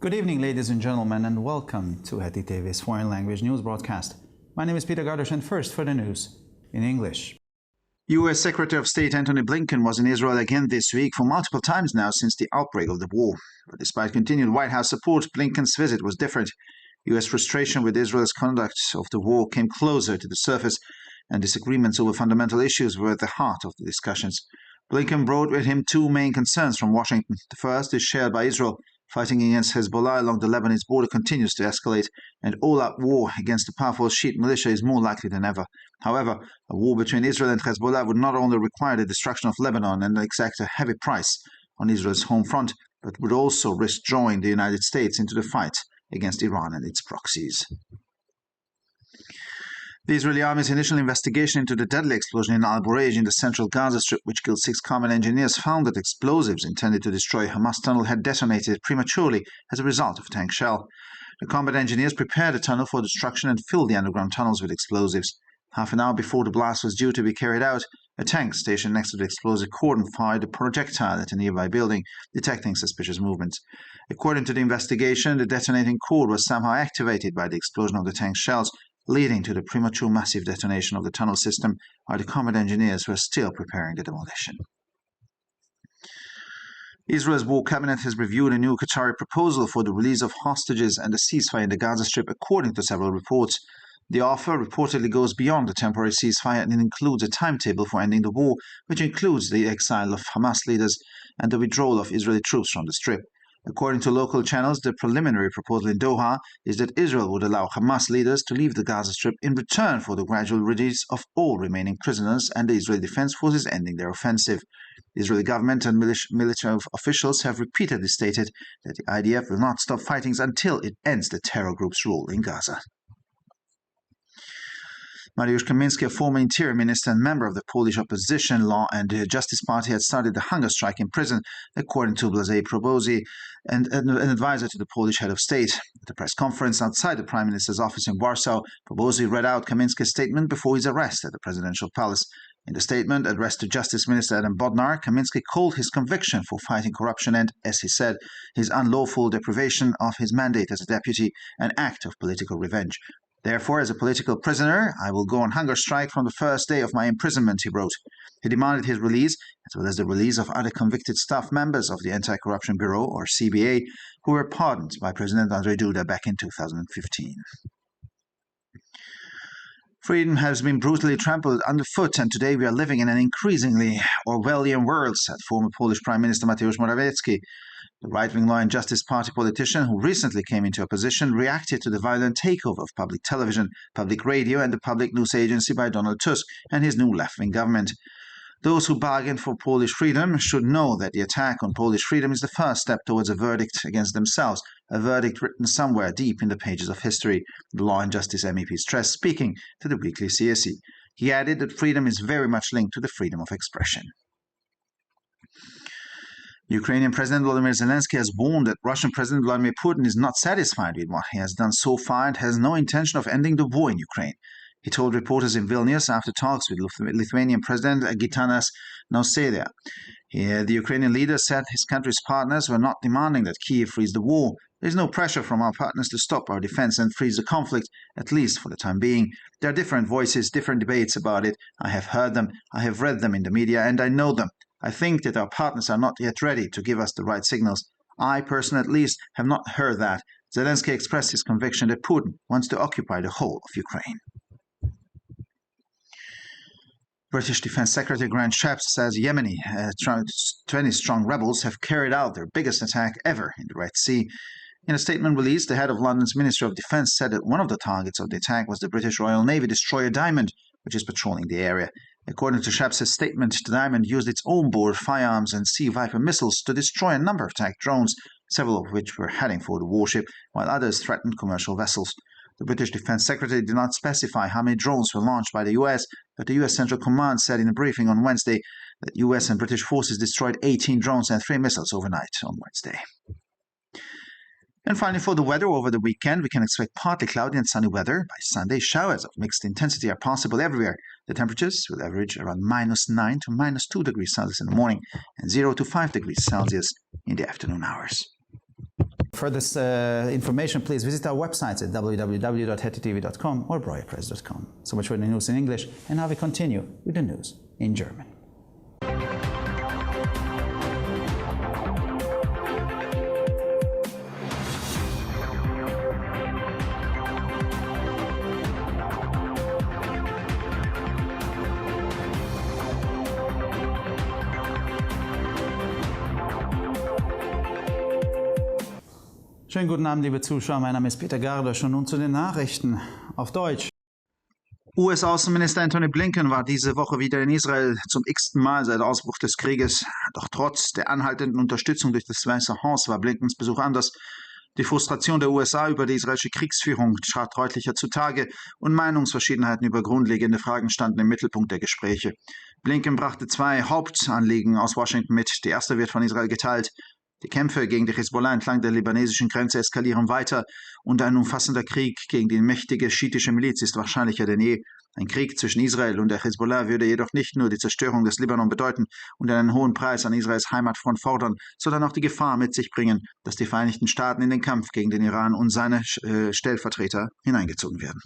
Good evening, ladies and gentlemen, and welcome to Heti TV's foreign language news broadcast. My name is Peter Gardosh, and first for the news in English. U.S. Secretary of State Antony Blinken was in Israel again this week for multiple times now since the outbreak of the war. But despite continued White House support, Blinken's visit was different. U.S. frustration with Israel's conduct of the war came closer to the surface, and disagreements over fundamental issues were at the heart of the discussions. Blinken brought with him two main concerns from Washington. The first is shared by Israel. Fighting against Hezbollah along the Lebanese border continues to escalate, and all-out war against the powerful Shiite militia is more likely than ever. However, a war between Israel and Hezbollah would not only require the destruction of Lebanon and exact a heavy price on Israel's home front, but would also risk drawing the United States into the fight against Iran and its proxies. The Israeli army's initial investigation into the deadly explosion in Al Bureij in the central Gaza Strip, which killed 6 combat engineers, found that explosives intended to destroy Hamas tunnel had detonated prematurely as a result of tank shell. The combat engineers prepared the tunnel for destruction and filled the underground tunnels with explosives. Half an hour before the blast was due to be carried out, a tank stationed next to the explosive cordon fired a projectile at a nearby building, detecting suspicious movements. According to the investigation, the detonating cord was somehow activated by the explosion of the tank shells, leading to the premature massive detonation of the tunnel system, while the combat engineers were still preparing the demolition. Israel's war cabinet has reviewed a new Qatari proposal for the release of hostages and a ceasefire in the Gaza Strip, according to several reports. The offer reportedly goes beyond the temporary ceasefire and includes a timetable for ending the war, which includes the exile of Hamas leaders and the withdrawal of Israeli troops from the Strip. According to local channels, the preliminary proposal in Doha is that Israel would allow Hamas leaders to leave the Gaza Strip in return for the gradual release of all remaining prisoners and the Israeli Defense Forces ending their offensive. The Israeli government and military officials have repeatedly stated that the IDF will not stop fighting until it ends the terror group's rule in Gaza. Mariusz Kaminski, a former interior minister and member of the Polish opposition Law and Justice Party, had started a hunger strike in prison, according to Błażej Probozy, and an advisor to the Polish head of state. At a press conference outside the Prime Minister's office in Warsaw, Probozy read out Kaminski's statement before his arrest at the presidential palace. In the statement addressed to Justice Minister Adam Bodnar, Kaminski called his conviction for fighting corruption and, as he said, his unlawful deprivation of his mandate as a deputy an act of political revenge. Therefore, as a political prisoner, I will go on hunger strike from the first day of my imprisonment, he wrote. He demanded his release, as well as the release of other convicted staff members of the Anti-Corruption Bureau, or CBA, who were pardoned by President Andrzej Duda back in 2015. Freedom has been brutally trampled underfoot, and today we are living in an increasingly Orwellian world, said former Polish Prime Minister Mateusz Morawiecki. The right-wing Law and Justice Party politician, who recently came into opposition, reacted to the violent takeover of public television, public radio and the public news agency by Donald Tusk and his new left-wing government. Those who bargained for Polish freedom should know that the attack on Polish freedom is the first step towards a verdict against themselves, a verdict written somewhere deep in the pages of history, the Law and Justice MEP stressed, speaking to the weekly CSE. He added that freedom is very much linked to the freedom of expression. Ukrainian President Volodymyr Zelensky has warned that Russian President Vladimir Putin is not satisfied with what he has done so far and has no intention of ending the war in Ukraine. He told reporters in Vilnius after talks with Lithuanian President Gitanas Nausėda. The Ukrainian leader said his country's partners were not demanding that Kyiv freeze the war. There is no pressure from our partners to stop our defense and freeze the conflict, at least for the time being. There are different voices, different debates about it. I have heard them, I have read them in the media, and I know them. I think that our partners are not yet ready to give us the right signals. I, personally at least, have not heard that. Zelensky expressed his conviction that Putin wants to occupy the whole of Ukraine. British Defense Secretary Grant Shapps says Yemeni 20-strong rebels have carried out their biggest attack ever in the Red Sea. In a statement released, the head of London's Ministry of Defence said that one of the targets of the attack was the British Royal Navy destroyer Diamond, which is patrolling the area. According to Shapps' statement, the Diamond used its own-board firearms and Sea Viper missiles to destroy a number of attack drones, several of which were heading for the warship, while others threatened commercial vessels. The British Defense Secretary did not specify how many drones were launched by the US, but the US Central Command said in a briefing on Wednesday that US and British forces destroyed 18 drones and 3 missiles overnight on Wednesday. And finally, for the weather over the weekend, we can expect partly cloudy and sunny weather. By Sunday, showers of mixed intensity are possible everywhere. The temperatures will average around -9 to -2 degrees Celsius in the morning and 0 to 5 degrees Celsius in the afternoon hours. For this information, please visit our websites at www.hettytv.com or broyerpress.com. So much for the news in English, and now we continue with the news in German. Schönen guten Abend, liebe Zuschauer. Mein Name ist Peter Gardosch und nun zu den Nachrichten auf Deutsch. US-Außenminister Antony Blinken war diese Woche wieder in Israel zum x-ten Mal seit Ausbruch des Krieges. Doch trotz der anhaltenden Unterstützung durch das Weiße Haus war Blinkens Besuch anders. Die Frustration der USA über die israelische Kriegsführung trat deutlicher zutage und Meinungsverschiedenheiten über grundlegende Fragen standen im Mittelpunkt der Gespräche. Blinken brachte zwei Hauptanliegen aus Washington mit. Die erste wird von Israel geteilt. Die Kämpfe gegen die Hisbollah entlang der libanesischen Grenze eskalieren weiter und ein umfassender Krieg gegen die mächtige schiitische Miliz ist wahrscheinlicher denn je. Ein Krieg zwischen Israel und der Hisbollah würde jedoch nicht nur die Zerstörung des Libanon bedeuten und einen hohen Preis an Israels Heimatfront fordern, sondern auch die Gefahr mit sich bringen, dass die Vereinigten Staaten in den Kampf gegen den Iran und seine Stellvertreter hineingezogen werden.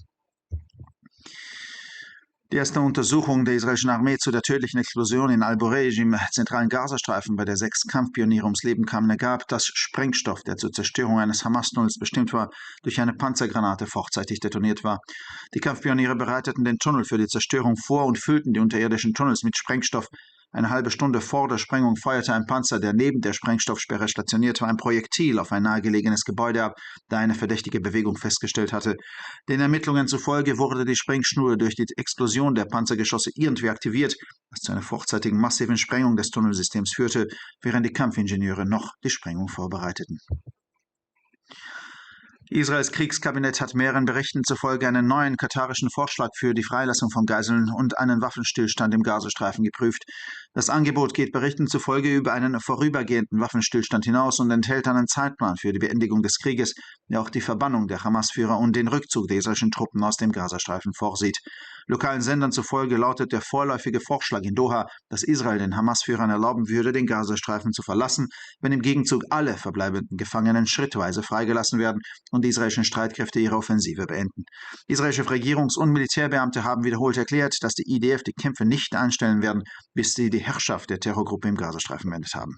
Die erste Untersuchung der israelischen Armee zu der tödlichen Explosion in Al-Bureij im zentralen Gazastreifen, bei der 6 Kampfpioniere ums Leben kamen, ergab, dass Sprengstoff, der zur Zerstörung eines Hamas-Tunnels bestimmt war, durch eine Panzergranate vorzeitig detoniert war. Die Kampfpioniere bereiteten den Tunnel für die Zerstörung vor und füllten die unterirdischen Tunnels mit Sprengstoff. Eine halbe Stunde vor der Sprengung feuerte ein Panzer, der neben der Sprengstoffsperre stationiert war, ein Projektil auf ein nahegelegenes Gebäude ab, da eine verdächtige Bewegung festgestellt hatte. Den Ermittlungen zufolge wurde die Sprengschnur durch die Explosion der Panzergeschosse irgendwie aktiviert, was zu einer vorzeitigen massiven Sprengung des Tunnelsystems führte, während die Kampfingenieure noch die Sprengung vorbereiteten. Israels Kriegskabinett hat mehreren Berichten zufolge einen neuen katarischen Vorschlag für die Freilassung von Geiseln und einen Waffenstillstand im Gazastreifen geprüft. Das Angebot geht Berichten zufolge über einen vorübergehenden Waffenstillstand hinaus und enthält einen Zeitplan für die Beendigung des Krieges, der auch die Verbannung der Hamas-Führer und den Rückzug der israelischen Truppen aus dem Gazastreifen vorsieht. Lokalen Sendern zufolge lautet der vorläufige Vorschlag in Doha, dass Israel den Hamas-Führern erlauben würde, den Gazastreifen zu verlassen, wenn im Gegenzug alle verbleibenden Gefangenen schrittweise freigelassen werden und die israelischen Streitkräfte ihre Offensive beenden. Israelische Regierungs- und Militärbeamte haben wiederholt erklärt, dass die IDF die Kämpfe nicht einstellen werden, bis sie die Herrschaft der Terrorgruppe im Gazastreifen beendet haben.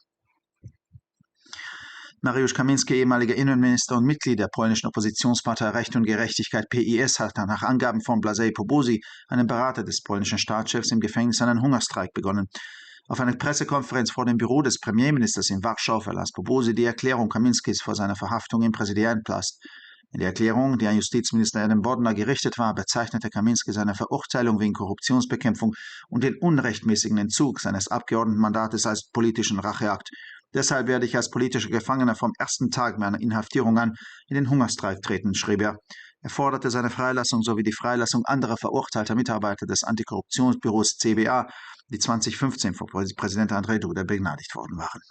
Mariusz Kaminski, ehemaliger Innenminister und Mitglied der polnischen Oppositionspartei Recht und Gerechtigkeit PiS, hat nach Angaben von Blasej Pobosi, einem Berater des polnischen Staatschefs, im Gefängnis einen Hungerstreik begonnen. Auf einer Pressekonferenz vor dem Büro des Premierministers in Warschau verlas Pobosi die Erklärung Kaminskis vor seiner Verhaftung im Präsidialpalast. In der Erklärung, die an Justizminister Adam Bodnar gerichtet war, bezeichnete Kaminski seine Verurteilung wegen Korruptionsbekämpfung und den unrechtmäßigen Entzug seines Abgeordnetenmandates als politischen Racheakt. Deshalb werde ich als politischer Gefangener vom ersten Tag meiner Inhaftierung an in den Hungerstreik treten, schrieb er. Er forderte seine Freilassung sowie die Freilassung anderer verurteilter Mitarbeiter des Antikorruptionsbüros CBA, die 2015 von Präsident Andrzej Duda begnadigt worden waren.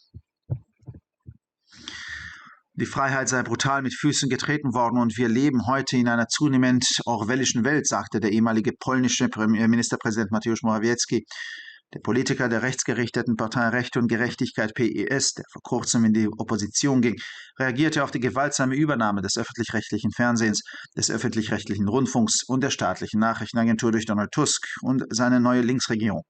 Die Freiheit sei brutal mit Füßen getreten worden und wir leben heute in einer zunehmend orwellischen Welt, sagte der ehemalige polnische Ministerpräsident Mateusz Morawiecki. Der Politiker der rechtsgerichteten Partei Recht und Gerechtigkeit PiS, der vor kurzem in die Opposition ging, reagierte auf die gewaltsame Übernahme des öffentlich-rechtlichen Fernsehens, des öffentlich-rechtlichen Rundfunks und der staatlichen Nachrichtenagentur durch Donald Tusk und seine neue Linksregierung.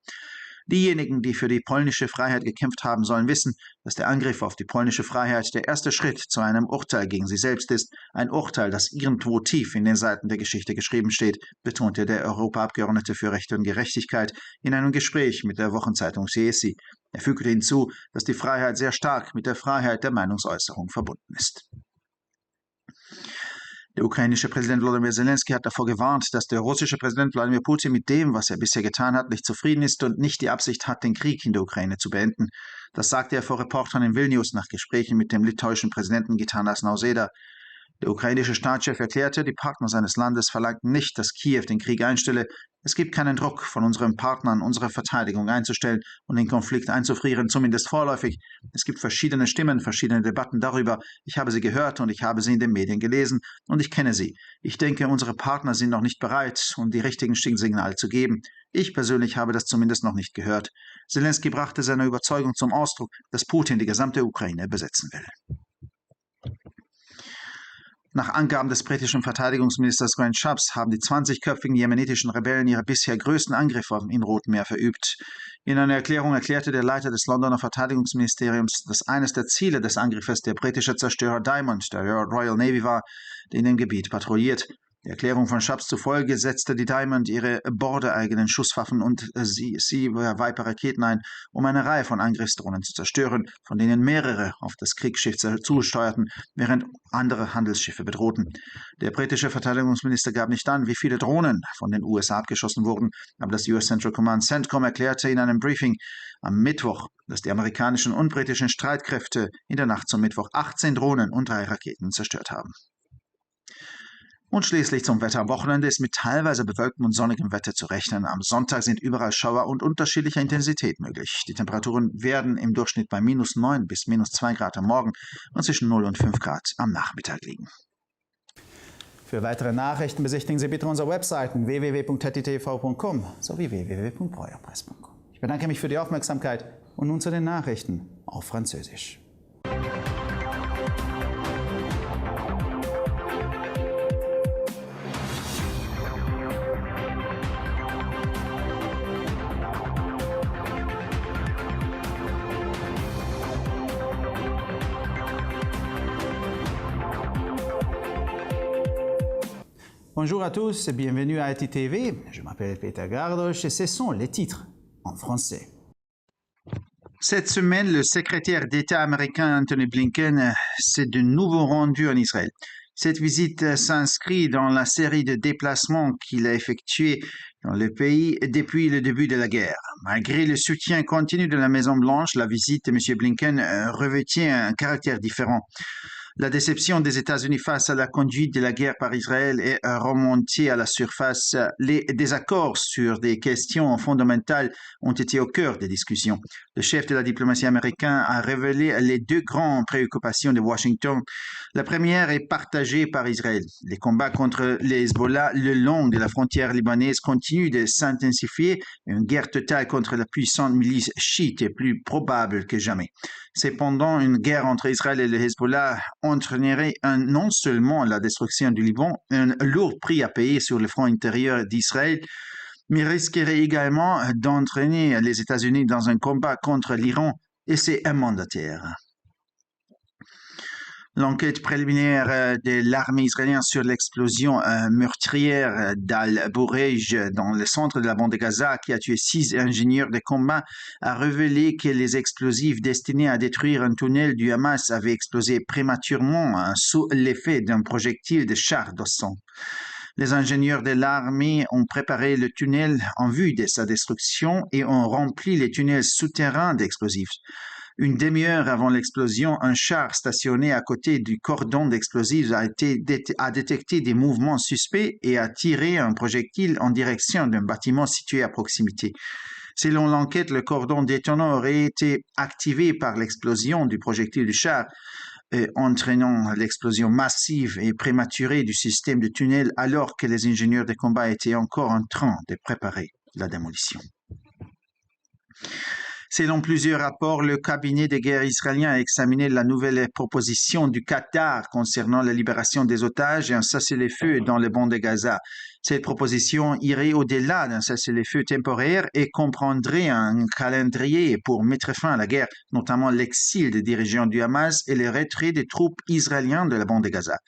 Diejenigen, die für die polnische Freiheit gekämpft haben, sollen wissen, dass der Angriff auf die polnische Freiheit der erste Schritt zu einem Urteil gegen sie selbst ist, ein Urteil, das irgendwo tief in den Seiten der Geschichte geschrieben steht, betonte der Europaabgeordnete für Recht und Gerechtigkeit in einem Gespräch mit der Wochenzeitung CSI. Er fügte hinzu, dass die Freiheit sehr stark mit der Freiheit der Meinungsäußerung verbunden ist. Der ukrainische Präsident Volodymyr Zelensky hat davor gewarnt, dass der russische Präsident Wladimir Putin mit dem, was er bisher getan hat, nicht zufrieden ist und nicht die Absicht hat, den Krieg in der Ukraine zu beenden. Das sagte er vor Reportern in Vilnius nach Gesprächen mit dem litauischen Präsidenten Gitanas Nausėda. Der ukrainische Staatschef erklärte, die Partner seines Landes verlangten nicht, dass Kiew den Krieg einstelle. Es gibt keinen Druck von unseren Partnern, unsere Verteidigung einzustellen und den Konflikt einzufrieren, zumindest vorläufig. Es gibt verschiedene Stimmen, verschiedene Debatten darüber. Ich habe sie gehört und ich habe sie in den Medien gelesen und ich kenne sie. Ich denke, unsere Partner sind noch nicht bereit, um die richtigen Signale zu geben. Ich persönlich habe das zumindest noch nicht gehört. Zelensky brachte seine Überzeugung zum Ausdruck, dass Putin die gesamte Ukraine besetzen will. Nach Angaben des britischen Verteidigungsministers Grant Shapps haben die 20-köpfigen jemenitischen Rebellen ihre bisher größten Angriffe im Roten Meer verübt. In einer Erklärung erklärte der Leiter des Londoner Verteidigungsministeriums, dass eines der Ziele des Angriffes der britische Zerstörer Diamond der Royal Navy war, der in dem Gebiet patrouilliert. Der Erklärung von Shapps zufolge setzte die Diamond ihre bordereigenen Schusswaffen und Viper-Raketen ein, um eine Reihe von Angriffsdrohnen zu zerstören, von denen mehrere auf das Kriegsschiff zusteuerten, während andere Handelsschiffe bedrohten. Der britische Verteidigungsminister gab nicht an, wie viele Drohnen von den USA abgeschossen wurden, aber das US Central Command CENTCOM erklärte in einem Briefing am Mittwoch, dass die amerikanischen und britischen Streitkräfte in der Nacht zum Mittwoch 18 Drohnen und 3 Raketen zerstört haben. Und schließlich zum Wetter. Am Wochenende ist mit teilweise bewölktem und sonnigem Wetter zu rechnen. Am Sonntag sind überall Schauer und unterschiedlicher Intensität möglich. Die Temperaturen werden im Durchschnitt bei -9 bis -2 Grad am Morgen und zwischen 0 und 5 Grad am Nachmittag liegen. Für weitere Nachrichten besichtigen Sie bitte unsere Webseiten www.ttv.com sowie www.breuerpresse.com. Ich bedanke mich für die Aufmerksamkeit und nun zu den Nachrichten auf Französisch. Bonjour à tous et bienvenue à ITV. Je m'appelle Peter Gardosch et ce sont les titres en français. Cette semaine, le secrétaire d'État américain Antony Blinken s'est de nouveau rendu en Israël. Cette visite s'inscrit dans la série de déplacements qu'il a effectués dans le pays depuis le début de la guerre. Malgré le soutien continu de la Maison-Blanche, la visite de M. Blinken revêtit un caractère différent. La déception des États-Unis face à la conduite de la guerre par Israël est remontée à la surface. Les désaccords sur des questions fondamentales ont été au cœur des discussions. Le chef de la diplomatie américaine a révélé les deux grandes préoccupations de Washington. La première est partagée par Israël. Les combats contre les Hezbollah le long de la frontière libanaise continuent de s'intensifier. Une guerre totale contre la puissante milice chiite est plus probable que jamais. Cependant, une guerre entre Israël et le Hezbollah entraînerait non seulement la destruction du Liban, un lourd prix à payer sur le front intérieur d'Israël, mais risquerait également d'entraîner les États-Unis dans un combat contre l'Iran et ses mandataires. L'enquête préliminaire de l'armée israélienne sur l'explosion meurtrière d'Al-Boureij dans le centre de la bande de Gaza qui a tué 6 ingénieurs de combat a révélé que les explosifs destinés à détruire un tunnel du Hamas avaient explosé prématurément sous l'effet d'un projectile de char d'assaut. Les ingénieurs de l'armée ont préparé le tunnel en vue de sa destruction et ont rempli les tunnels souterrains d'explosifs. Une demi-heure avant l'explosion, un char stationné à côté du cordon d'explosifs a détecté des mouvements suspects et a tiré un projectile en direction d'un bâtiment situé à proximité. Selon l'enquête, le cordon détonant aurait été activé par l'explosion du projectile du char, entraînant l'explosion massive et prématurée du système de tunnel alors que les ingénieurs de combat étaient encore en train de préparer la démolition. Selon plusieurs rapports, le cabinet de guerre israélien a examiné la nouvelle proposition du Qatar concernant la libération des otages et un cessez-le-feu dans le banc de Gaza. Cette proposition irait au-delà d'un cessez-le-feu temporaire et comprendrait un calendrier pour mettre fin à la guerre, notamment l'exil des dirigeants du Hamas et le retrait des troupes israéliennes de la bande de Gaza.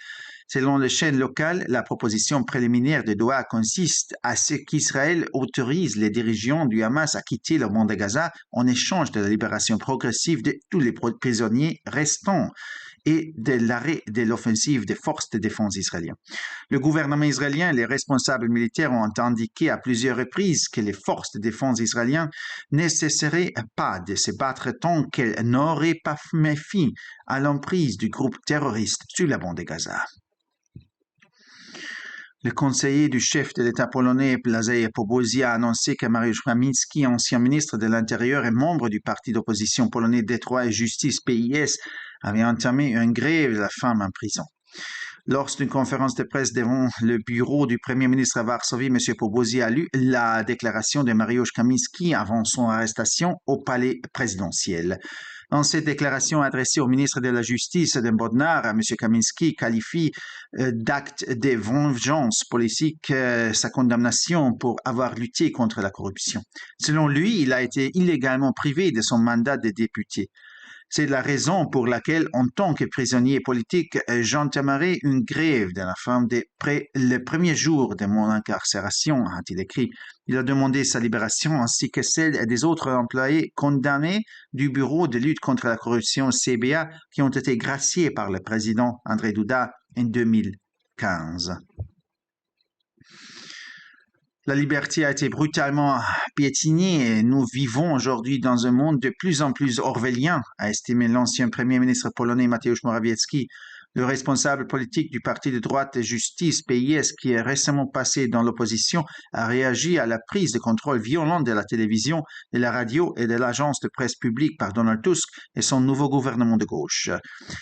Selon les chaînes locales, la proposition préliminaire de Doha consiste à ce qu'Israël autorise les dirigeants du Hamas à quitter le bande de Gaza en échange de la libération progressive de tous les prisonniers restants et de l'arrêt de l'offensive des forces de défense israéliennes. Le gouvernement israélien et les responsables militaires ont indiqué à plusieurs reprises que les forces de défense israéliennes ne cesseraient pas de se battre tant qu'elles n'auraient pas mis fin à l'emprise du groupe terroriste sur la bande de Gaza. Le conseiller du chef de l'État polonais, Błażej Powózia, a annoncé que Mariusz Kamiński, ancien ministre de l'Intérieur et membre du parti d'opposition polonais Droits et Justice, PIS, avait entamé une grève de la faim en prison. Lors d'une conférence de presse devant le bureau du Premier ministre à Varsovie, M. Pobosy a lu la déclaration de Mariusz Kaminski avant son arrestation au palais présidentiel. Dans cette déclaration adressée au ministre de la Justice de Bodnar, M. Kaminski qualifie d'acte de vengeance politique sa condamnation pour avoir lutté contre la corruption. Selon lui, il a été illégalement privé de son mandat de député. C'est la raison pour laquelle, en tant que prisonnier politique, j'entamerai une grève de la faim le premier jour de mon incarcération, a-t-il écrit. Il a demandé sa libération ainsi que celle des autres employés condamnés du Bureau de lutte contre la corruption CBA qui ont été graciés par le président Andrzej Duda en 2015. La liberté a été brutalement piétinée et nous vivons aujourd'hui dans un monde de plus en plus orwellien, a estimé l'ancien premier ministre polonais Mateusz Morawiecki. Le responsable politique du parti de droite Justice PIS, qui est récemment passé dans l'opposition, a réagi à la prise de contrôle violente de la télévision, de la radio et de l'agence de presse publique par Donald Tusk et son nouveau gouvernement de gauche.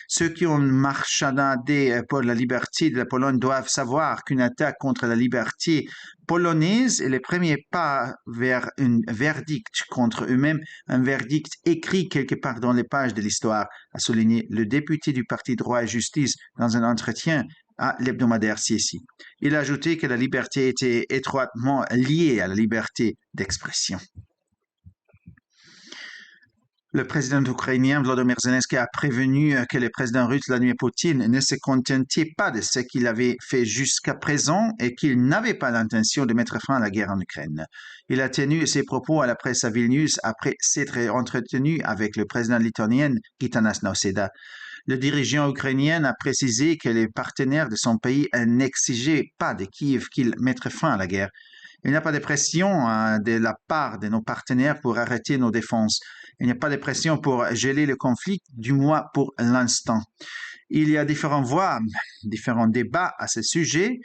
Ceux qui ont marchandé pour la liberté de la Pologne doivent savoir qu'une attaque contre la liberté polonaise est le premier pas vers un verdict contre eux-mêmes, un verdict écrit quelque part dans les pages de l'histoire, a souligné le député du Parti droit et justice dans un entretien à l'hebdomadaire CSI. Il a ajouté que la liberté était étroitement liée à la liberté d'expression. Le président ukrainien Volodymyr Zelensky a prévenu que le président russe Vladimir Poutine ne se contentait pas de ce qu'il avait fait jusqu'à présent et qu'il n'avait pas l'intention de mettre fin à la guerre en Ukraine. Il a tenu ses propos à la presse à Vilnius après s'être entretenu avec le président lituanien Gitanas Nausėda. Le dirigeant ukrainien a précisé que les partenaires de son pays n'exigeaient pas de Kiev qu'il mette fin à la guerre. Il n'y a pas de pression de la part de nos partenaires pour arrêter nos défenses. Il n'y a pas de pression pour geler le conflit, du moins pour l'instant. Il y a différentes voix, différents débats à ce sujet.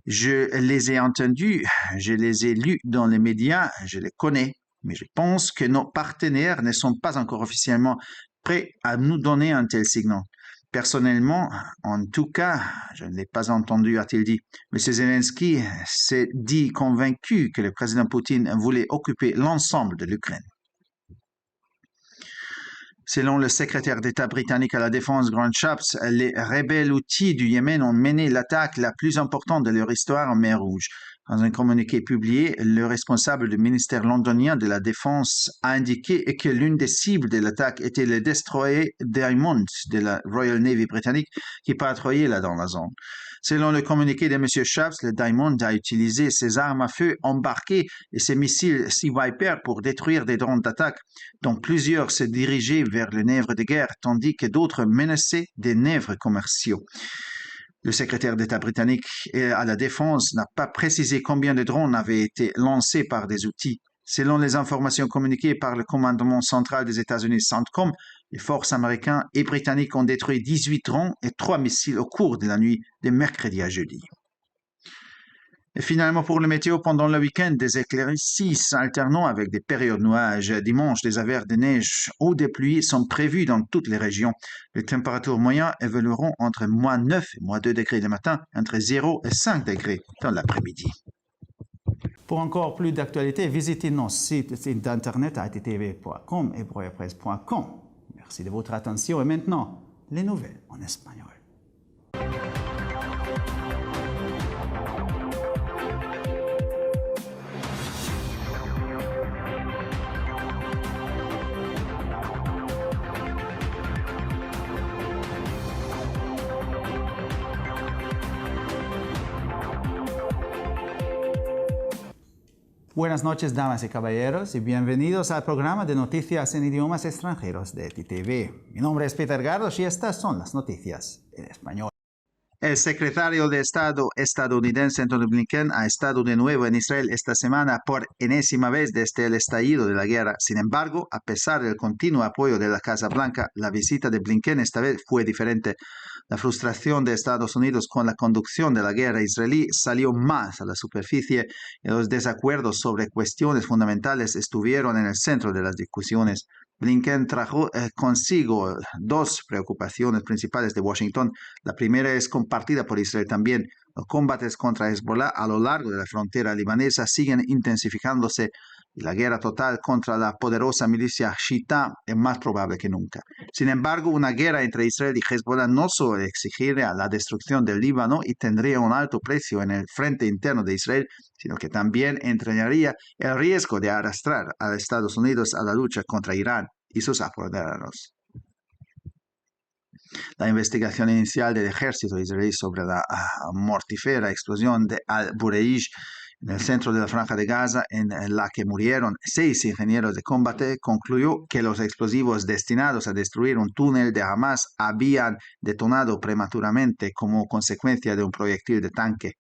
Je les ai entendus, je les ai lus dans les médias, je les connais, mais je pense que nos partenaires ne sont pas encore officiellement prêts à nous donner un tel signal. Personnellement, en tout cas, je ne l'ai pas entendu, a-t-il dit. M. Zelensky s'est dit convaincu que le président Poutine voulait occuper l'ensemble de l'Ukraine. Selon le secrétaire d'État britannique à la Défense, Grant Shapps, les rebelles Houthis du Yémen ont mené l'attaque la plus importante de leur histoire en mer Rouge. Dans un communiqué publié, le responsable du ministère londonien de la Défense a indiqué que l'une des cibles de l'attaque était le destroyer Diamond de la Royal Navy britannique qui patrouillait là dans la zone. Selon le communiqué de M. Shapps, le Diamond a utilisé ses armes à feu embarquées et ses missiles Sea Viper pour détruire des drones d'attaque, dont plusieurs se dirigeaient vers le navire de guerre, tandis que d'autres menaçaient des navires commerciaux. Le secrétaire d'État britannique à la Défense n'a pas précisé combien de drones avaient été lancés par des outils. Selon les informations communiquées par le commandement central des États-Unis CENTCOM, les forces américaines et britanniques ont détruit 18 drones et 3 missiles au cours de la nuit de mercredi à jeudi. Et finalement, pour le météo, pendant le week-end, des éclaircies alternant avec des périodes de nuages. Dimanche, des averses de neige ou des pluies sont prévues dans toutes les régions. Les températures moyennes évolueront entre moins 9 et moins 2 degrés le matin, entre 0 et 5 degrés dans l'après-midi. Pour encore plus d'actualités, visitez nos sites internet attv.com et broyapresse.com. Merci de votre attention et maintenant, les nouvelles en espagnol. Buenas noches, damas y caballeros, y bienvenidos al programa de noticias en idiomas extranjeros de ETV. Mi nombre es Peter Gardos y estas son las noticias en español. El secretario de Estado estadounidense Antony Blinken ha estado de nuevo en Israel esta semana por enésima vez desde el estallido de la guerra. Sin embargo, a pesar del continuo apoyo de la Casa Blanca, la visita de Blinken esta vez fue diferente. La frustración de Estados Unidos con la conducción de la guerra israelí salió más a la superficie y los desacuerdos sobre cuestiones fundamentales estuvieron en el centro de las discusiones. Blinken trajo consigo dos preocupaciones principales de Washington. La primera es compartida por Israel también. Los combates contra Hezbollah a lo largo de la frontera libanesa siguen intensificándose y la guerra total contra la poderosa milicia Shita es más probable que nunca. Sin embargo, una guerra entre Israel y Hezbollah no solo exigiría la destrucción del Líbano y tendría un alto precio en el frente interno de Israel, sino que también entrañaría el riesgo de arrastrar a Estados Unidos a la lucha contra Irán y sus apoderados. La investigación inicial del ejército israelí sobre la mortífera explosión de Al-Bureish en el centro de la Franja de Gaza, en la que murieron 6 ingenieros de combate, concluyó que los explosivos destinados a destruir un túnel de Hamas habían detonado prematuramente como consecuencia de un proyectil de tanque.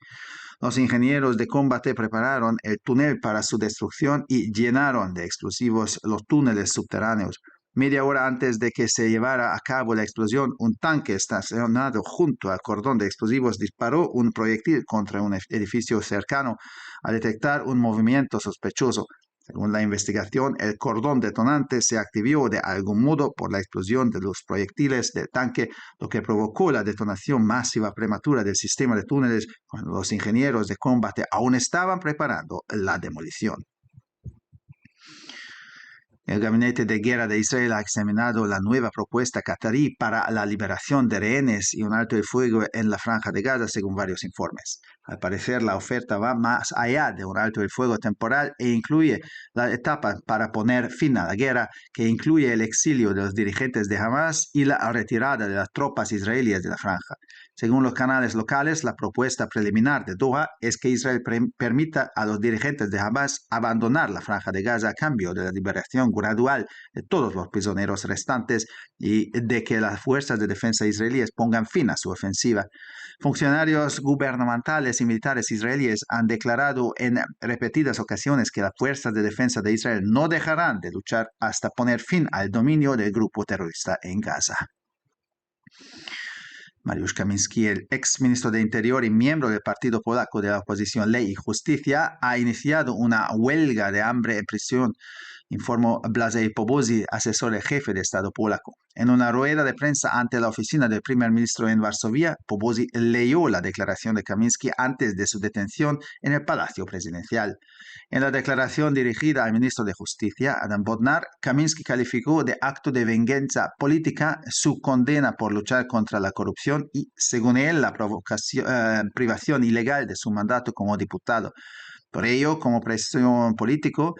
Los ingenieros de combate prepararon el túnel para su destrucción y llenaron de explosivos los túneles subterráneos. Media hora antes de que se llevara a cabo la explosión, un tanque estacionado junto al cordón de explosivos disparó un proyectil contra un edificio cercano al detectar un movimiento sospechoso. Según la investigación, el cordón detonante se activó de algún modo por la explosión de los proyectiles del tanque, lo que provocó la detonación masiva prematura del sistema de túneles cuando los ingenieros de combate aún estaban preparando la demolición. El Gabinete de Guerra de Israel ha examinado la nueva propuesta catarí para la liberación de rehenes y un alto el fuego en la Franja de Gaza, según varios informes. Al parecer, la oferta va más allá de un alto el fuego temporal e incluye la etapa para poner fin a la guerra, que incluye el exilio de los dirigentes de Hamas y la retirada de las tropas israelíes de la Franja. Según los canales locales, la propuesta preliminar de Doha es que Israel permita a los dirigentes de Hamas abandonar la Franja de Gaza a cambio de la liberación gradual de todos los prisioneros restantes y de que las fuerzas de defensa israelíes pongan fin a su ofensiva. Funcionarios gubernamentales y militares israelíes han declarado en repetidas ocasiones que las fuerzas de defensa de Israel no dejarán de luchar hasta poner fin al dominio del grupo terrorista en Gaza. Mariusz Kaminski, el ex ministro de Interior y miembro del Partido Polaco de la oposición Ley y Justicia, ha iniciado una huelga de hambre en prisión, informó Blasej Powązki, asesor jefe de Estado polaco. En una rueda de prensa ante la oficina del primer ministro en Varsovia, Powązki leyó la declaración de Kaminski antes de su detención en el Palacio Presidencial. En la declaración dirigida al ministro de Justicia, Adam Bodnar, Kaminski calificó de acto de venganza política su condena por luchar contra la corrupción y, según él, la privación ilegal de su mandato como diputado. Por ello, como presión político,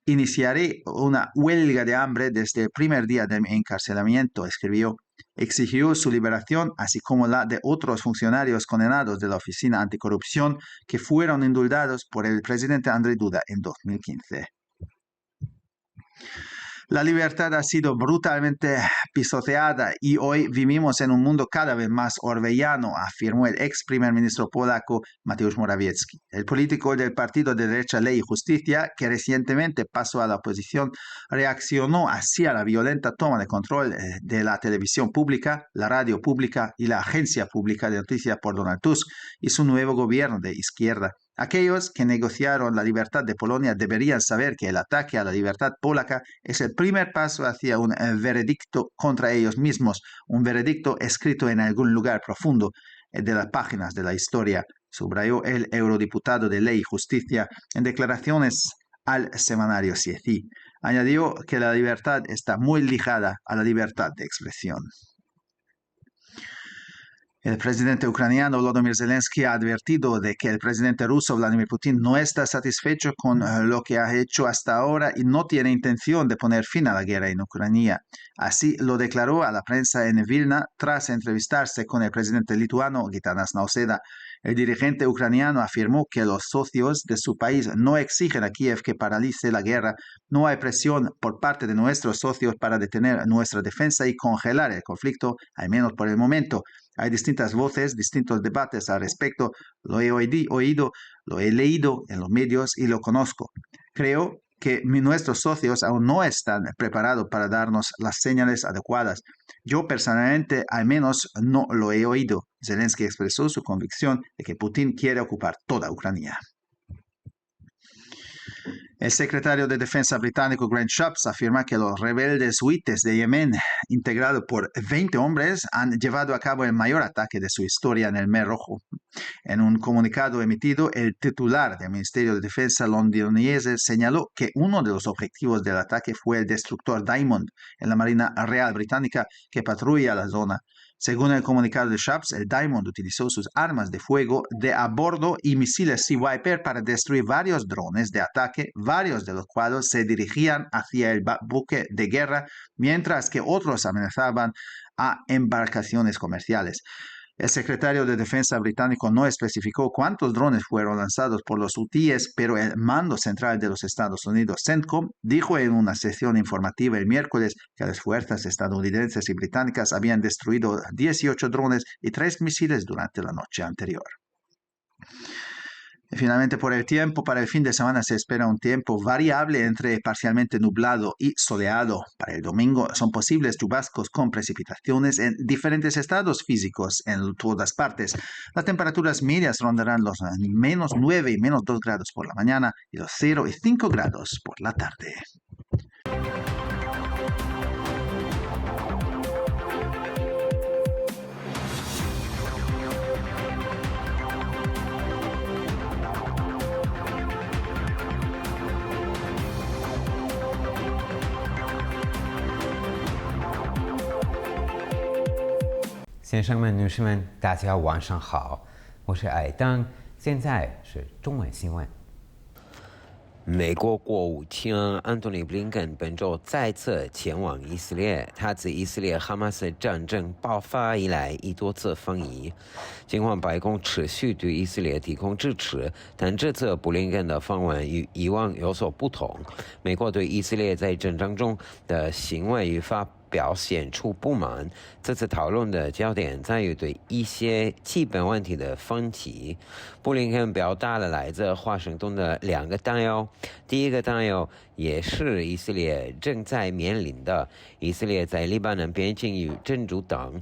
iniciaré una huelga de hambre desde el primer día de mi encarcelamiento, escribió. Exigió su liberación, así como la de otros funcionarios condenados de la Oficina Anticorrupción que fueron indultados por el presidente Andrzej Duda en 2015. La libertad ha sido brutalmente pisoteada y hoy vivimos en un mundo cada vez más orwelliano, afirmó el ex primer ministro polaco Mateusz Morawiecki. El político del partido de derecha Ley y Justicia, que recientemente pasó a la oposición, reaccionó hacia la violenta toma de control de la televisión pública, la radio pública y la agencia pública de noticias por Donald Tusk y su nuevo gobierno de izquierda. Aquellos que negociaron la libertad de Polonia deberían saber que el ataque a la libertad polaca es el primer paso hacia un veredicto contra ellos mismos, un veredicto escrito en algún lugar profundo de las páginas de la historia, subrayó el eurodiputado de Ley y Justicia en declaraciones al semanario CSI. Añadió que la libertad está muy ligada a la libertad de expresión. El presidente ucraniano Volodymyr Zelensky ha advertido de que el presidente ruso Vladimir Putin no está satisfecho con lo que ha hecho hasta ahora y no tiene intención de poner fin a la guerra en Ucrania. Así lo declaró a la prensa en Vilna tras entrevistarse con el presidente lituano Gitanas Nausėda. El dirigente ucraniano afirmó que los socios de su país no exigen a Kiev que paralice la guerra. No hay presión por parte de nuestros socios para detener nuestra defensa y congelar el conflicto, al menos por el momento. Hay distintas voces, distintos debates al respecto. Lo he oído, lo he leído en los medios y lo conozco. Creo que nuestros socios aún no están preparados para darnos las señales adecuadas. Yo personalmente al menos no lo he oído. Zelensky expresó su convicción de que Putin quiere ocupar toda Ucrania. El secretario de Defensa británico Grant Shapps afirma que los rebeldes huites de Yemen, integrados por 20 hombres, han llevado a cabo el mayor ataque de su historia en el Mar Rojo. En un comunicado emitido, el titular del Ministerio de Defensa londinense señaló que uno de los objetivos del ataque fue el destructor Diamond en la Marina Real Británica que patrulla la zona. Según el comunicado de Shapps, el Diamond utilizó sus armas de fuego de a bordo y misiles Sea Viper para destruir varios drones de ataque, varios de los cuales se dirigían hacia el buque de guerra, mientras que otros amenazaban a embarcaciones comerciales. El secretario de Defensa británico no especificó cuántos drones fueron lanzados por los hutíes, pero el Mando Central de los Estados Unidos, CENTCOM, dijo en una sesión informativa el miércoles que las fuerzas estadounidenses y británicas habían destruido 18 drones y 3 misiles durante la noche anterior. Y finalmente, por el tiempo, para el fin de semana se espera un tiempo variable entre parcialmente nublado y soleado. Para el domingo son posibles chubascos con precipitaciones en diferentes estados físicos en todas partes. Las temperaturas medias rondarán los menos 9 y menos 2 grados por la mañana y los 0 y 5 grados por la tarde.先生们、女士们，大家晚上好，我是艾登，现在是中文新闻。美国国务卿安东尼·布林肯本周再次前往以色列，他自以色列哈马斯战争爆发以来已多次访伊。尽管白宫持续对以色列提供支持，但这次布林肯的访问与以往有所不同。美国对以色列在战争中的行为与表现出不满。这次讨论的焦点在于对一些基本问题的分歧。布林肯表达了来自华盛顿的2个担忧。第一个担忧也是以色列正在面临的，以色列在黎巴嫩边境与真主党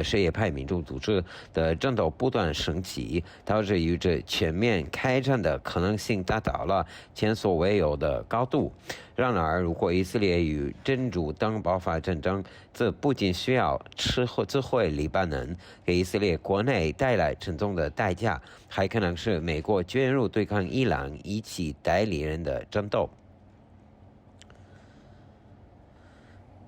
什叶派民主组织的战斗不断升级，导致与之全面开战的可能性达到了前所未有的高度。然而，如果以色列与真主党爆发战争，这不仅需要摧毁黎巴嫩，给以色列国内带来沉重的代价，还可能是美国卷入对抗伊朗以及代理人的战斗。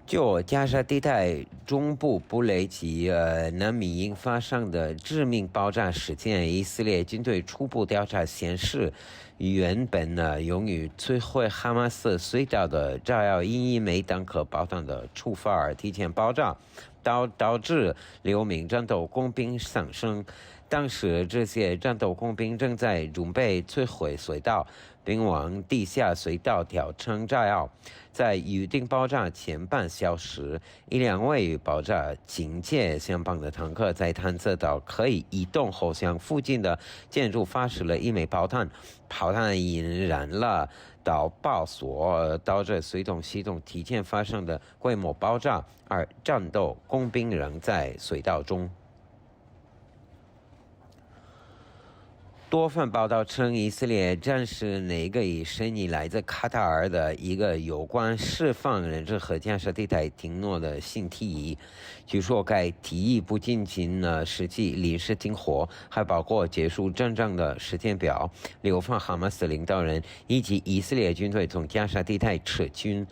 就加沙地带中部布雷吉难民营发生的致命爆炸事件，以色列军队初步调查显示，原本用于摧毁哈马斯隧道的炸药因每坦克爆弹的触发而提前爆炸，导致6名战斗工兵丧生。当时这些战斗工兵正在准备摧毁隧道，并往地下隧道调成炸药。在预定爆炸前半小时，一辆位于爆炸警戒相旁的坦克在探测到可以移动后向附近的建筑发射了1枚炮弹，炮弹引燃了导爆索，导致隧道系统提前发生的规模爆炸，而战斗工兵仍在隧道中。多份报道称，以色列战士那个以申遗来自卡塔尔的一个有关释放人质和加沙地带停诺的新提议。据说该提议不仅仅实际临时停火，还包括结束战争的时间表、流放哈马斯领导人以及以色列军队从加沙地带撤军。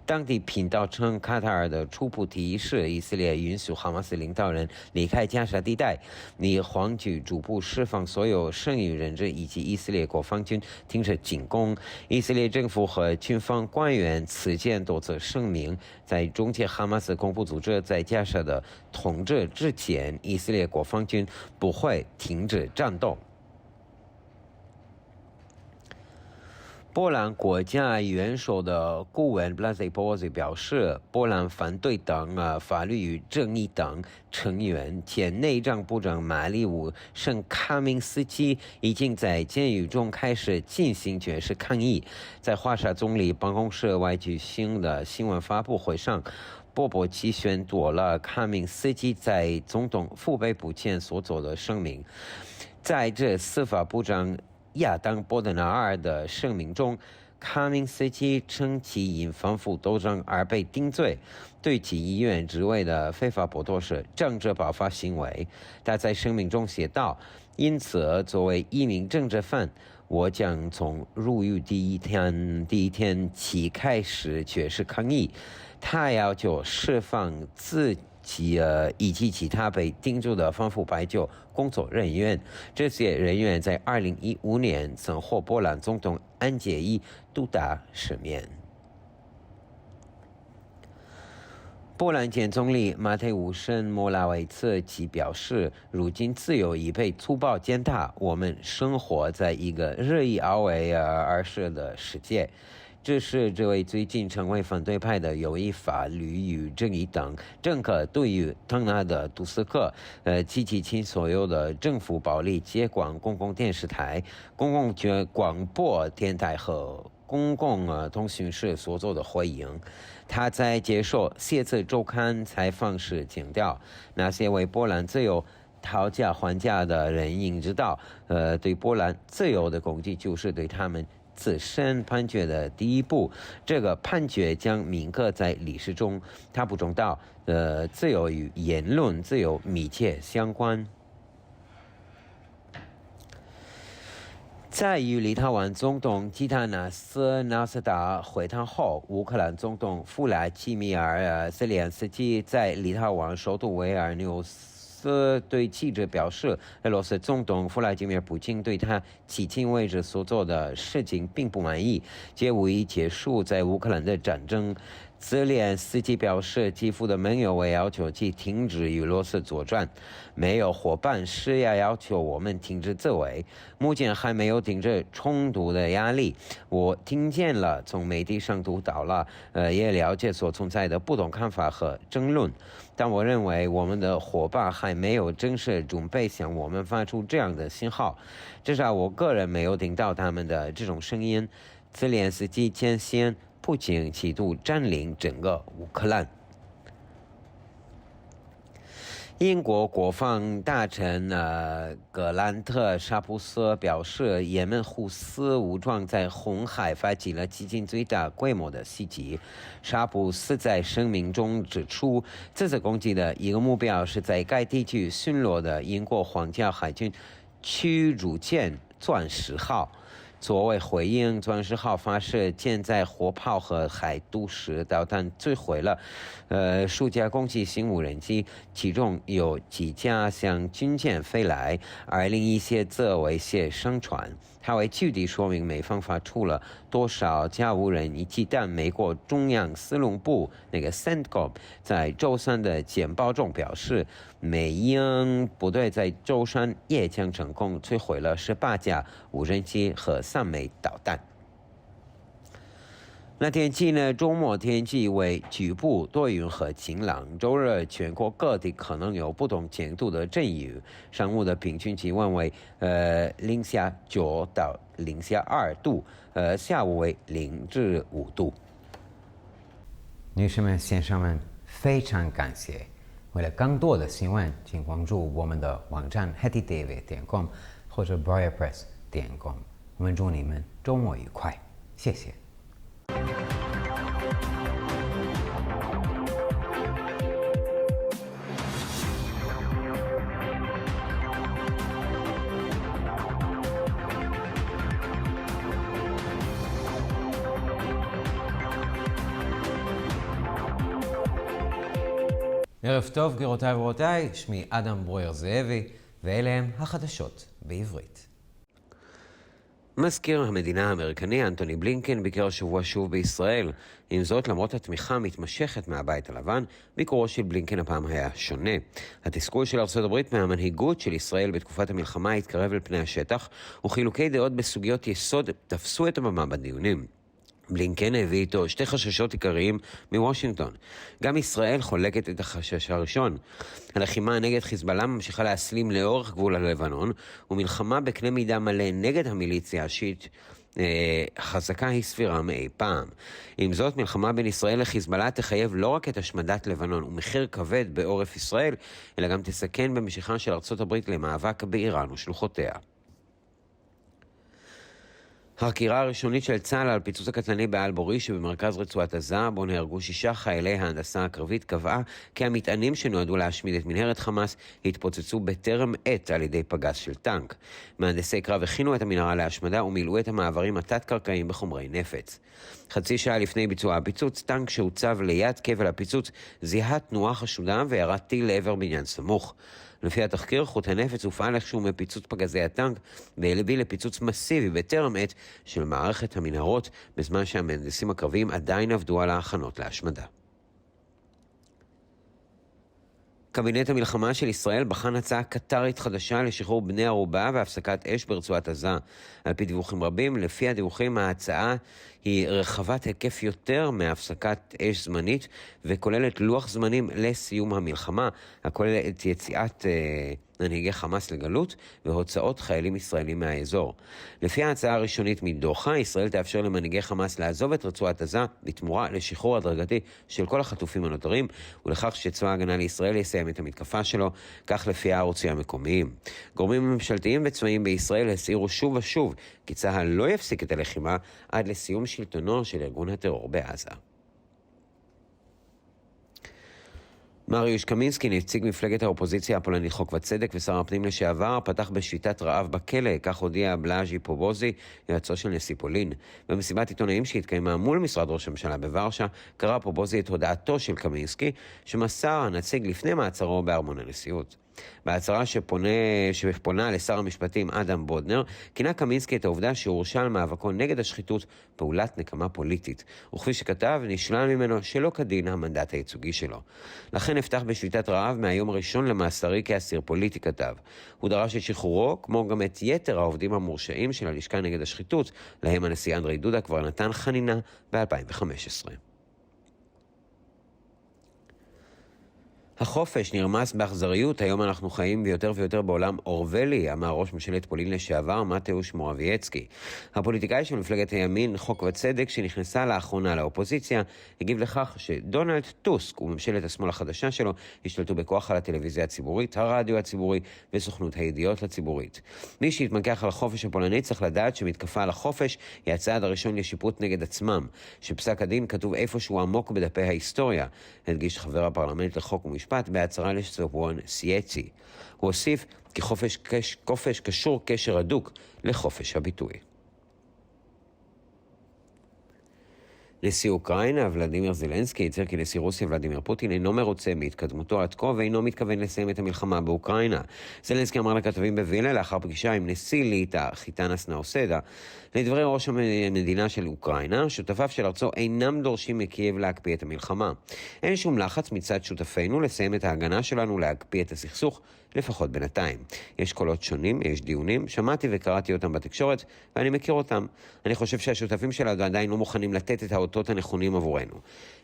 当地频道称，卡塔尔的初步提议是以色列允许哈马斯领导人离开加沙地带，以换取逐步释放所有剩余人质以及以色列国防军停止进攻。以色列政府和军方官员此前多次声明，在终结哈马斯恐怖组织在加沙的统治之前，以色列国防军不会停止战斗。波兰国家元首的顾问 Blazej Bozy 表示，波兰反对党法律与正义党成员前内政部长马里乌圣卡明斯基已经在监狱中开始进行绝食抗议。在华沙总理办公室外举行的新闻发布会上，波波奇宣读了卡明斯基在总统府被捕前所做的声明。在这司法部长亚当·波德纳尔的声明中，卡明斯基称其因反腐斗争而被定罪，对其议员职位的非法剥夺是政治爆发行为。他在声明中写道：“因此，作为一名政治犯，我将从入狱第一天起开始绝食抗议。他要求释放自己以及其他被定罪的反腐败救工作人员。这些人员在2015年曾获波兰总统安杰伊杜达赦免。”波兰前总理马特乌什·莫拉维茨基表示，如今自由已被粗暴践踏，我们生活在一个日益而为而逝的世界。这是这位最近成为反对派的右翼法律与正义党政客对于唐纳德·杜斯克及其亲所有的政府暴力接管公共电视台、公共广播电台和公共通讯社所做的回应。他在接受《谢次周刊》采访时强调，那些为波兰自由讨价还价的人应知道，对波兰自由的攻击就是对他们自身判决的第一步。这个判决将铭刻在历史中。他补充道，自由与言论自由密切相关。在与立陶宛总统基塔纳斯·纳斯达会谈后，乌克兰总统弗拉基米尔·泽连斯基在立陶宛首都维尔纽斯对记者表示，俄罗斯总统弗拉基米尔·普京对他迄今为止所做的事情并不满意，皆无意结束在乌克兰的战争。泽连斯基表示，基辅的盟友会要求其停止与俄罗斯作战，没有伙伴施压要求我们停止自卫。目前还没有停止冲突的压力。我听见了，从媒体上读到了，也了解所存在的不同看法和争论。但我认为我们的伙伴还没有正式准备向我们发出这样的信号，至少我个人没有听到他们的这种声音。泽连斯基坚信普京企图占领整个乌克兰。英国国防大臣格兰特·沙普斯表示，也门胡斯武装在红海发起了迄今最大规模的袭击。沙普斯在声明中指出，这次攻击的一个目标是在该地区巡逻的英国皇家海军驱逐舰钻石号。作为回应，钻石号发射舰载火炮和海杜式导弹摧毁了数架攻击性无人机，其中有几架向军舰飞来，而另一些则为些商船。他为具体说明美方发出了多少架无人机，但美国中央司令部CENTCOM 在周三的简报中表示，美英部队在周三夜间成功摧毁了18架无人机和3枚导弹。那天气呢？周末天气为局部多云和晴朗，周日全国各地可能有不同程度的阵雨。上午的平均气温为零下9到零下2度，下午为0至5度。女士们、先生们，非常感谢。为了更多的新闻，请关注我们的网站 hettydavid.com 或者 briarpress.com。我们祝你们周末愉快，谢谢。ערב טוב, גבירותיי ורבותיי, שמי אדם ברויר זאבי, ואלה הם החדשות בעברית. מזכיר המדינה האמריקני אנטוני בלינקן ביקר השבוע שוב בישראל. עם זאת, למרות התמיכה המתמשכת מהבית הלבן, ביקורו של בלינקן הפעם היה שונה. התסכול של ארצות הברית מהמנהיגות של ישראל בתקופת המלחמה התקרב אל פני השטח, וחילוקי דעות בסוגיות יסוד תפסו את הבמה בדיונים. בלינקן הביא איתו שתי חששות עיקריים מוושינגטון. גם ישראל חולקת את החשש הראשון. הלחימה נגד חיזבאללה ממשיכה להסלים לאורך גבול הלבנון, ומלחמה בקנה מידה מלא נגד המיליציה השיעית חזקה היא סבירה מאי פעם. עם זאת, מלחמה בין ישראל לחיזבאללה תחייב לא רק את השמדת לבנון ומחיר כבד בעורף ישראל, אלא גם תסכן במשיכה של ארצות הברית למאבק באיראן ושלוחותיה. החקירה הראשונית של צה"ל על פיצוץ הקטלני בעל בורי שבמרכז רצועת עזה, בו נהרגו 6 חיילי ההנדסה הקרבית, קבעה כי המטענים שנועדו להשמיד את מנהרת חמאס התפוצצו בטרם עת על ידי פגז של טנק. מהנדסי קרב הכינו את המנהרה להשמדה ומילאו את המעברים התת-קרקעיים בחומרי נפץ. חצי שעה לפני ביצוע הפיצוץ, טנק שהוצב ליד כבל הפיצוץ זיהה תנועה חשודה וירה טיל לעבר בניין סמוך. לפי התחקיר, חוט הנפץ הופעל איכשהו מפיצוץ פגזי הטנק והביא לפיצוץ מסיבי בטרם עת של מערכת המנהרות, בזמן שהמהנדסים הקרביים עדיין עבדו על ההכנות להשמדה. קבינט המלחמה של ישראל בחן הצעה קטרית חדשה לשחרור בני ערובה והפסקת אש ברצועת עזה. על פי דיווחים רבים, לפי הדיווחים ההצעה היא רחבת היקף יותר מהפסקת אש זמנית וכוללת לוח זמנים לסיום המלחמה, הכולל את יציאת מנהיגי חמאס לגלות והוצאות חיילים ישראלים מהאזור. לפי ההצעה הראשונית מדוחה, ישראל תאפשר למנהיגי חמאס לעזוב את רצועת עזה בתמורה לשחרור הדרגתי של כל החטופים הנותרים ולכך שצבא ההגנה לישראל יסיים את המתקפה שלו, כך לפי הערוצים המקומיים. גורמים ממשלתיים וצבאיים בישראל הסעירו שוב ושוב כי צה"ל לא יפסיק את הלחימה עד לסיום שלטונו של ארגון הטרור בעזה. מריוש קמינסקי, נציג מפלגת האופוזיציה הפולנית חוק וצדק ושר הפנים לשעבר, פתח בשביתת רעב בכלא, כך הודיע בלאז'י פובוזי, יועצו של נשיא פולין. במסיבת עיתונאים שהתקיימה מול משרד ראש הממשלה בוורשה, קרא פובוזי את הודעתו של קמינסקי, שמסר הנציג לפני מעצרו בארמון הנשיאות. בהצהרה שפונה לשר המשפטים אדם בודנר, כינה קמינסקי את העובדה שהורשע על מאבקו נגד השחיתות פעולת נקמה פוליטית, וכפי שכתב, נשלל ממנו שלא כדין המנדט הייצוגי שלו. לכן נפתח בשביתת רעב מהיום הראשון למאסרי כאסיר פוליטי, כתב. הוא דרש את שחרורו, כמו גם את יתר העובדים המורשעים של הלשכה נגד השחיתות, להם הנשיא אנדרי דודה כבר נתן חנינה ב-2015. החופש נרמס באכזריות, היום אנחנו חיים ביותר ויותר בעולם אורוולי, אמר ראש ממשלת פולין לשעבר מתאוש מורבייצקי. הפוליטיקאי של מפלגת הימין חוק וצדק שנכנסה לאחרונה לאופוזיציה, הגיב לכך שדונלד טוסק וממשלת השמאל החדשה שלו השתלטו בכוח על הטלוויזיה הציבורית, הרדיו הציבורי וסוכנות הידיעות הציבורית. מי שהתמקח על החופש הפולני צריך לדעת שמתקפה על החופש היא הצעד הראשון לשיפוט נגד עצמם, שפסק הדין כתוב איפשהו עמוק בדפי ההיסטוריה, הדגיש חבר הפרלמנט לחוק ומשפט בהצהרה לסובון סייצי. הוא הוסיף כי חופש קשור קשר הדוק לחופש הביטוי. נשיא אוקראינה ולדימיר זלנסקי הצהיר כי נשיא רוסיה ולדימיר פוטין אינו מרוצה מהתקדמותו עד כה ואינו מתכוון לסיים את המלחמה באוקראינה. זלנסקי אמר לכתבים בווילה לאחר פגישה עם נשיא ליטא חיטאנס נאוסדה, לדברי ראש המדינה של אוקראינה, שותפיו של ארצו אינם דורשים מקייב להקפיא את המלחמה. אין שום לחץ מצד שותפינו לסיים את ההגנה שלנו להקפיא את הסכסוך, לפחות בינתיים. יש קולות שונים, יש דיונים, שמעתי וקראתי אותם בתקשורת, ואני מכיר אותם. אני חושב שהשותפים שלנו עדיין לא מוכנים לתת את האותות הנכונים עבורנו.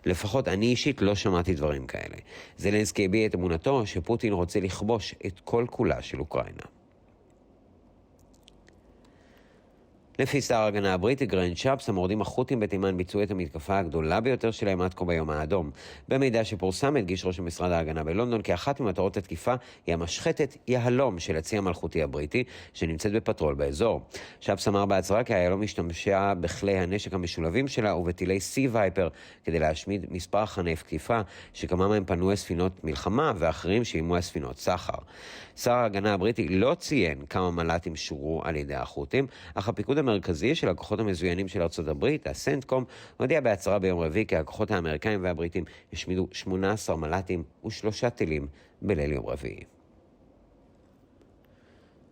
לפחות אני אישית לא שמעתי דברים כאלה. זלנסקי הביע את אמונתו שפוטין רוצה לכבוש את כל כולה של אוקראינה. לפי שר ההגנה הבריטי גרנד שפס, המורדים החות'ים בתימן ביצעו את המתקפה הגדולה ביותר שלהם עד כה ביום האדום. במידע שפורסם הדגיש ראש משרד ההגנה בלונדון כי אחת ממטרות התקיפה היא המשחטת יהלום של הצי המלכותי הבריטי שנמצאת בפטרול באזור. שפס אמר בהצהרה כי היהלום השתמשה בכלי הנשק המשולבים שלה ובטילי סי וייפר כדי להשמיד מספר חנף תקיפה שכמה מהם פנו ספינות מלחמה ואחרים שאימו ספינות סחר. שר ההגנה הבריטי לא ציין כמה מל"טים שורו על ידי החות'ים, אך הפיקוד המרכזי של הכוחות המזוינים של ארצות הברית, הסנטקום, הודיע בהצהרה ביום רביעי כי הכוחות האמריקאים והבריטים השמידו 18 מל"טים ו3 טילים בליל יום רביעי.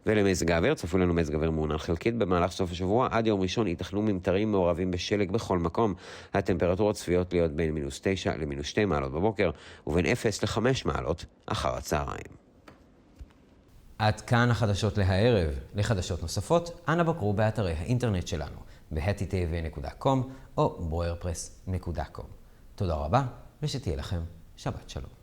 ולמזג האוויר, צפוי לנו מזג אוויר מעונן חלקית במהלך סוף השבוע, עד יום ראשון ייתכנו ממטרים מעורבים בשלג בכל מקום. הטמפרטורות צפויות להיות בין -9 ל-2 מעלות בבוקר, ובין 0 ל-5 מעלות אחר הצהריים. עד כאן החדשות להערב. לחדשות נוספות, אנא בקרו באתרי האינטרנט שלנו, ב-htv.com או boyerpress.com. תודה רבה, ושתהיה לכם שבת שלום.